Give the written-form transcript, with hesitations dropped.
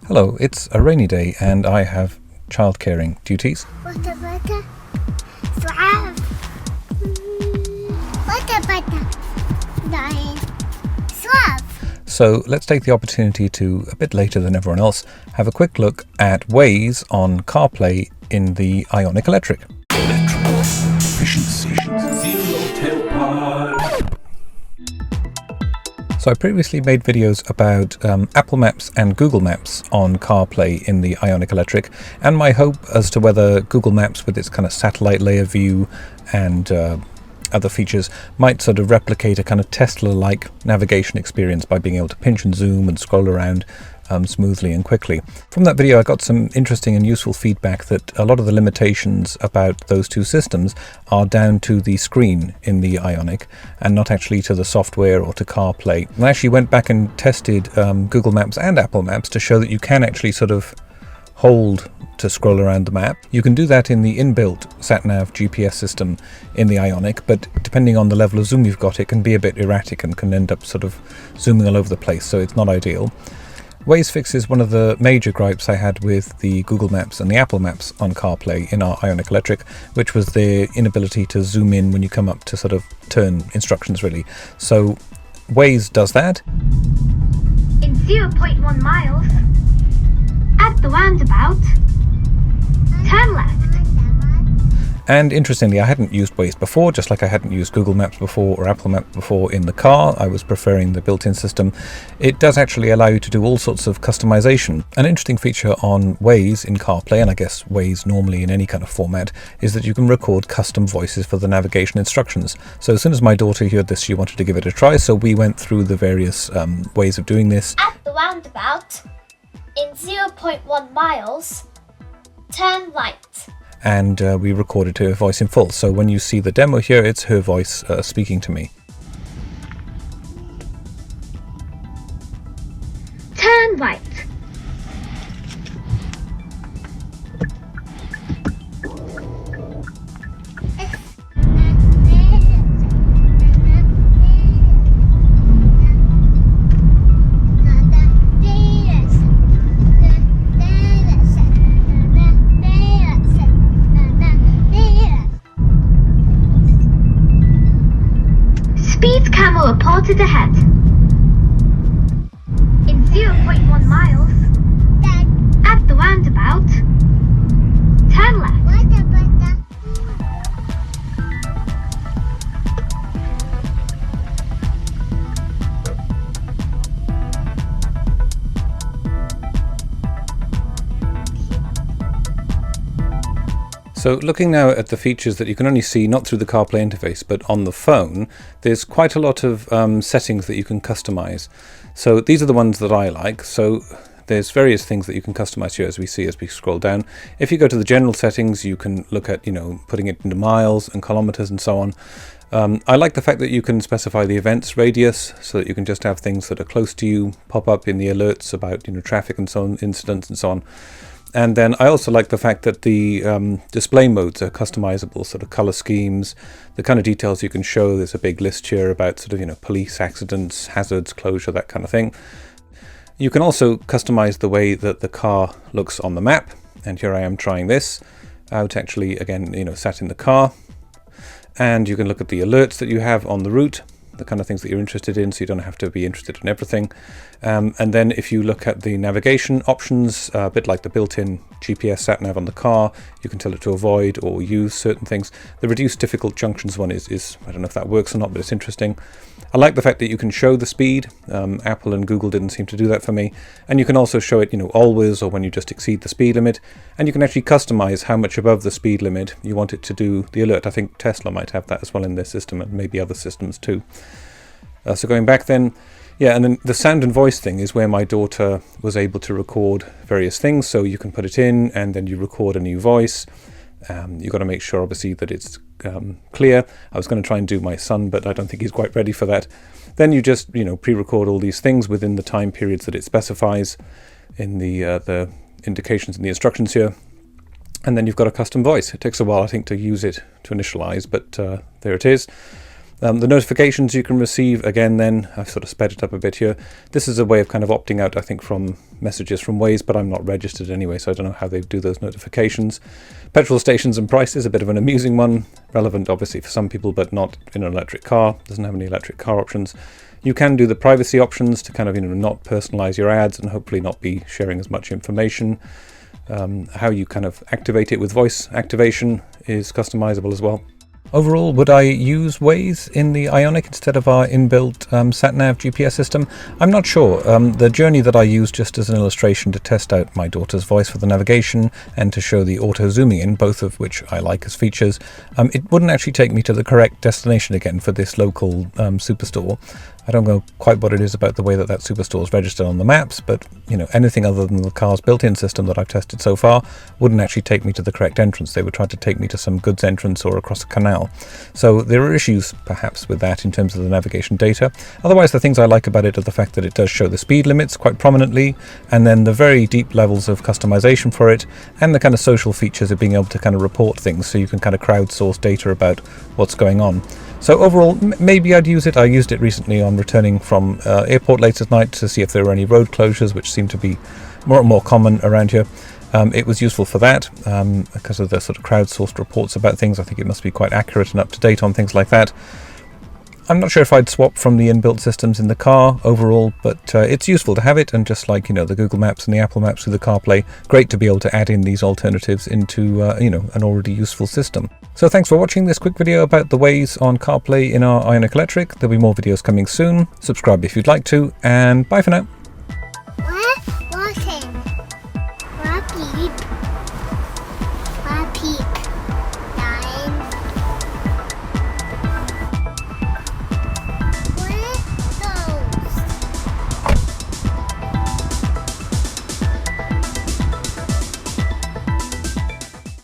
Hello, it's a rainy day and I have child caring duties. So let's take the opportunity to, a bit later than everyone else, have a quick look at Waze on CarPlay in the IONIQ Electric. Electrical efficiency. Zero tailpipe. So I previously made videos about Apple Maps and Google Maps on CarPlay in the IONIQ Electric, and my hope as to whether Google Maps with its kind of satellite layer view and other features might sort of replicate a kind of Tesla-like navigation experience by being able to pinch and zoom and scroll around smoothly and quickly. From that video I got some interesting and useful feedback that a lot of the limitations about those two systems are down to the screen in the IONIQ and not actually to the software or to CarPlay. I actually went back and tested Google Maps and Apple Maps to show that you can actually sort of hold to scroll around the map. You can do that in the inbuilt SatNav GPS system in the IONIQ, but depending on the level of zoom you've got, it can be a bit erratic and can end up sort of zooming all over the place, so it's not ideal. Waze fixes one of the major gripes I had with the Google Maps and the Apple Maps on CarPlay in our IONIQ Electric, which was the inability to zoom in when you come up to sort of turn instructions really. So Waze does that. In 0.1 miles, at the roundabout, turn left. And interestingly, I hadn't used Waze before, just like I hadn't used Google Maps before or Apple Maps before in the car. I was preferring the built-in system. It does actually allow you to do all sorts of customization. An interesting feature on Waze in CarPlay, and I guess Waze normally in any kind of format, is that you can record custom voices for the navigation instructions. So as soon as my daughter heard this, she wanted to give it a try, so we went through the various ways of doing this. At the roundabout, in 0.1 miles, turn right. And we recorded her voice in full. So when you see the demo here, it's her voice speaking to me. Turn right. Speed camera reported ahead. In 0.1 miles, at the roundabout, turn left. So looking now at the features that you can only see not through the CarPlay interface but on the phone, there's quite a lot of settings that you can customize. So these are the ones that I like. So there's various things that you can customize here as we see as we scroll down. If you go to the general settings, you can look at, putting it into miles and kilometers and so on. I like the fact that you can specify the events radius so that you can just have things that are close to you pop up in the alerts about traffic and so on, incidents and so on. And then I also like the fact that the display modes are customizable, sort of color schemes, the kind of details you can show. There's a big list here about sort of, police, accidents, hazards, closure, that kind of thing. You can also customize the way that the car looks on the map. And here I am trying this out actually, again, sat in the car. And you can look at the alerts that you have on the route, the kind of things that you're interested in, so you don't have to be interested in everything. And then if you look at the navigation options, a bit like the built-in GPS sat-nav on the car, you can tell it to avoid or use certain things. The reduce difficult junctions one is I don't know if that works or not, but it's interesting. I like the fact that you can show the speed. Apple and Google didn't seem to do that for me. And you can also show it, always or when you just exceed the speed limit. And you can actually customize how much above the speed limit you want it to do the alert. I think Tesla might have that as well in their system and maybe other systems too. So going back then, yeah, and then the sound and voice thing is where my daughter was able to record various things. So you can put it in and then you record a new voice. You've got to make sure obviously that it's clear. I was going to try and do my son, but I don't think he's quite ready for that. Then you just pre-record all these things within the time periods that it specifies in the indications in the instructions here, and then you've got a custom voice. It takes a while, I think, to use it to initialize, but there it is. The notifications you can receive, again then, I've sort of sped it up a bit here. This is a way of kind of opting out, I think, from messages from Waze, but I'm not registered anyway, so I don't know how they do those notifications. Petrol stations and prices, a bit of an amusing one. Relevant, obviously, for some people, but not in an electric car. Doesn't have any electric car options. You can do the privacy options to kind of, not personalize your ads and hopefully not be sharing as much information. How you kind of activate it with voice activation is customizable as well. Overall, would I use Waze in the IONIQ instead of our inbuilt SatNav GPS system? I'm not sure. The journey that I used just as an illustration to test out my daughter's voice for the navigation and to show the auto zooming in, both of which I like as features, it wouldn't actually take me to the correct destination again for this local superstore. I don't know quite what it is about the way that superstore is registered on the maps, but anything other than the car's built-in system that I've tested so far wouldn't actually take me to the correct entrance. They would try to take me to some goods entrance or across a canal. So there are issues perhaps with that in terms of the navigation data. Otherwise, the things I like about it are the fact that it does show the speed limits quite prominently, and then the very deep levels of customization for it, and the kind of social features of being able to kind of report things, so you can kind of crowdsource data about what's going on. So overall, maybe I'd use it. I used it recently on returning from airport late at night to see if there were any road closures, which seem to be more and more common around here. It was useful for that because of the sort of crowdsourced reports about things. I think it must be quite accurate and up to date on things like that. I'm not sure if I'd swap from the inbuilt systems in the car overall, but it's useful to have it, and just like the Google Maps and the Apple Maps with the CarPlay, great to be able to add in these alternatives into an already useful system. So thanks for watching this quick video about the Waze on CarPlay in our IONIQ Electric. There'll be more videos coming soon. Subscribe if you'd like to, and bye for now.